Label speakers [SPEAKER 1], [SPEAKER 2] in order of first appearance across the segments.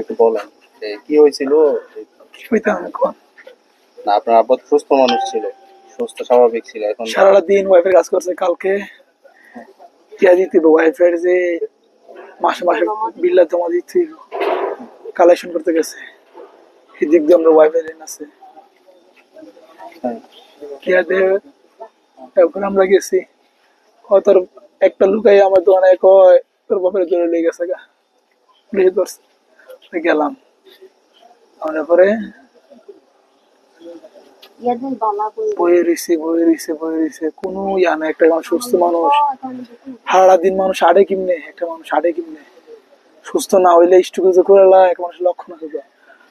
[SPEAKER 1] একটু বলেন যে কি হয়েছিল।
[SPEAKER 2] কি হইতাম এখন?
[SPEAKER 1] না, আপনার আব্বা তো সুস্থ মানুষ ছিল, সুস্থ স্বাভাবিক ছিল, এখন
[SPEAKER 2] সারাটা দিন ওয়াইফের কাজ করছে, কালকে টিয়া দিতে ওয়াইফের যে মাসে মাসে বিল্লা জমা দিচ্ছি, কালেকশন করতে গেছে, এদিক দিয়ে আমরা ওয়াইফাই লাইন আছে
[SPEAKER 1] হ্যাঁ,
[SPEAKER 2] টিয়া দিয়ে। তারপরে আমরা গেছি, তোর একটা লুকাই আমার দোকানে কয় তোর বাপের ধরে লেগে গেছে গা, পুলিশে ধরছে। গেলাম, আমার পরে বয়ে রইছে কোনো ইয়া না। একটা মানুষ সুস্থ মানুষ, সারা দিন মানুষ আড়ে কিমনে, একটা মানুষ আড়ে কিমনে সুস্থ না হইলে স্টুকে যে করে এক মানুষের লক্ষণ আছে।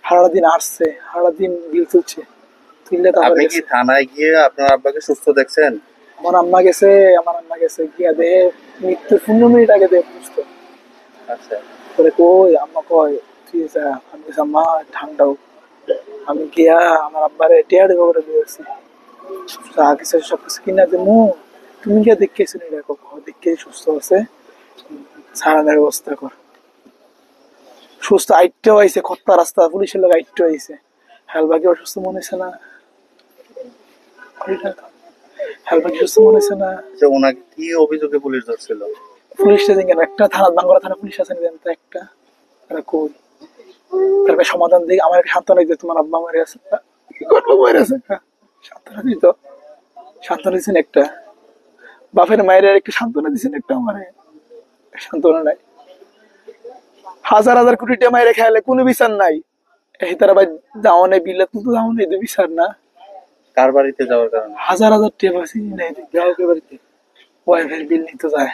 [SPEAKER 2] সারা দিন আসছে, সারা দিন বিল তুলছে, তুললে তারপরে
[SPEAKER 1] আপনি কি থানায় গিয়ে আপনার আব্বাকে সুস্থ দেখছেন?
[SPEAKER 2] আমার আম্মা গেছে গিয়া দেহে মৃত্যুর 15 মিনিট আগে দেহে সুস্থ।
[SPEAKER 1] আচ্ছা,
[SPEAKER 2] পরে কই আম্মা কয় তুই যা, আমি বলছি, আম্মা ঠান্ডাও। আমি গিয়া আমার আব্বারে টিয়া দেবো করে দিয়েছি, যা কিছু সবকিছু কিনা দেবো, তুমি গিয়া দেখেছো নি, দেখো দেখে সুস্থ আছে, সারানোর ব্যবস্থা কর। সুস্থ আইটেও আইছে, খত্তা রাস্তা পুলিশের লোক আইটেও আইছে, হেলবাকে অসুস্থ মনে হয়েছে না, হেলবাকে সুস্থ মনে হয়েছে না।
[SPEAKER 1] যে ওনাকে কি অভিযোগে পুলিশ ধরছিল?
[SPEAKER 2] পুলিশ স্টেশন একটা থানা, বাঙ্গুরা থানা পুলিশ আছে না একটা, তারা কই তারপরে সমাধান দিই, আমার সান্ত্বনা দিতে তোমার আব্বা মারে আছে, মারে আছে, সান্ত্বনা দিত, সান্ত্বনা দিচ্ছেন একটা, বাপের মায়ের একটু সান্ত্বনা দিচ্ছেন একটা, আমার সান্ত্বনা নাই। হাজার হাজার কোটি টাকা মায়ের খেয়ালে কোনো বিচার নাই, এই তারা ভাই যাওয়া নেই বিল্লা তো যাওয়া নেই, বিচার না।
[SPEAKER 1] কার বাড়িতে যাওয়ার কারণে?
[SPEAKER 2] হাজার হাজার টাকা নেই গ্রাহকের বাড়িতে ওয়াইফাই বিল নিতে যায়।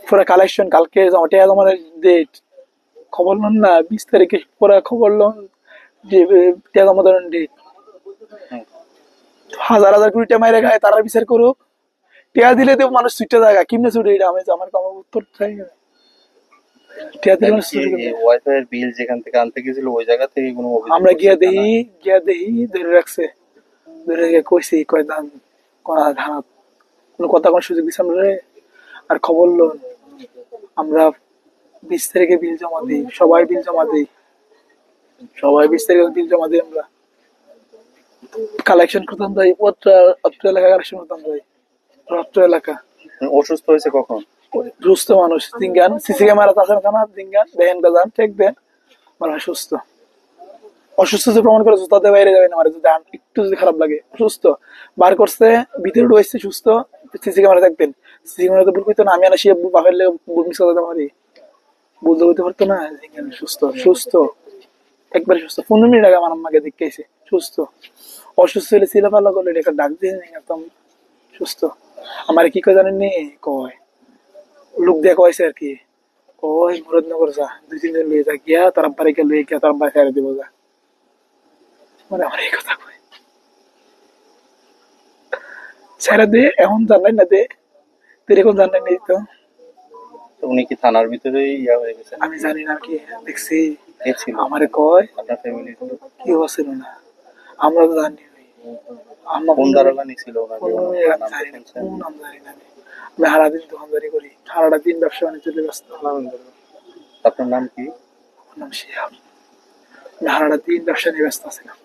[SPEAKER 2] পুরো কালেকশন কালকে টাকা জমার ডেট, খবর লন না 20 তারিখে, পুরো খবর লন যে টাকা জমা দেওয়ার ডেট। হাজার হাজার কোটি টাকা মাইরে খায়, তারা বিচার করুক। টিয়া দিলে তো মানুষ ছুটে জায়গা কিমনে ছুটে, এটা আমি আমার কাম উত্তর চাই। টিয়া দিলে মানুষ ছুটে যাবে।
[SPEAKER 1] ওয়াইফাই এর বিল যেখান থেকে আনতে গেছিল ওই জায়গা থেকে কোনো অভিযোগ
[SPEAKER 2] আমরা
[SPEAKER 1] করছে থানায়?
[SPEAKER 2] গিয়া দেহি ধরে রাখছে, ধরে কইছি কয় দান কোনা ধানা, কোনো কথা কোনো সুযোগ দিচ্ছে আমরা রে। আর খবর লোন আমরা 20 তারিখে বিল জমা দিই, সবাই বিল জমা দিই, সবাই 20 তারিখে বিল জমা দিই। আমরা কালেকশন করতাম যাই, অত্র এলাকা কালেকশন করতাম যাই, অত্র এলাকা।
[SPEAKER 1] অসুস্থ হয়েছে কখন?
[SPEAKER 2] সুস্থ মানুষ দিনগান সিসি ক্যামেরা আছে না, দিনগান দেখেন গান ঠিক দেন, মানুষ সুস্থ। অসুস্থ যে প্রমাণ করে তাদের বাইরে যাবে না, যদি একটু যদি খারাপ লাগে অসুস্থ বার করছে, ভিতরে ঢুকছে সুস্থ, সিসি ক্যামেরা দেখবেন, সিসি ক্যামেরা তো ভুল করতো না, আমি আনা সে বাপের লেগে মিস করতে পারি, বুঝতে বুঝতে পারতো না। সুস্থ সুস্থ একবারে সুস্থ, 15 মিনিট আগে আমার আম্মাকে দেখেছে সুস্থ। অসুস্থ হলে ছিল পাল্লা করলে এটা ডাক দিয়ে একদম সুস্থ। আমার কি কয় জানেন নি, কয় লোক দিয়ে কয়েছে আর কি, কয় মুরাদনগর যা 2-3 জন লয়ে যা, গিয়া তার আব্বারে গিয়ে লয়ে গিয়া তার আব্বা ফেরে দিব যা, মানে আমার এই কথা কয় ছেড়ে দে, এখন জানাই না দে, তুই এখন জানাই নেই তো।
[SPEAKER 1] তো উনি কি থানার ভিতরেই ইয়া হয়ে গেছেন?
[SPEAKER 2] আমি জানি না, কি দেখছি
[SPEAKER 1] কে ছিল
[SPEAKER 2] আমারে কয়
[SPEAKER 1] আপনার ফ্যামিলির?
[SPEAKER 2] কি হচ্ছিল না, আমরা তো জানি আমরা
[SPEAKER 1] কোন দারোগা নিছিল ওনাকে?
[SPEAKER 2] কোন
[SPEAKER 1] ওনার নাম
[SPEAKER 2] জানি না,
[SPEAKER 1] শুনছেন?
[SPEAKER 2] কোন নাম জানি না। আমি সারাদিন দোকানদারি করি, সারাটা দিন ব্যবসা বাণিজ্য ব্যস্ত।
[SPEAKER 1] আপনার নাম কি?
[SPEAKER 2] আমার নাম শিহাব, আমি সারাটা দিন ব্যবসা নিয়ে ব্যস্ত আছিলাম।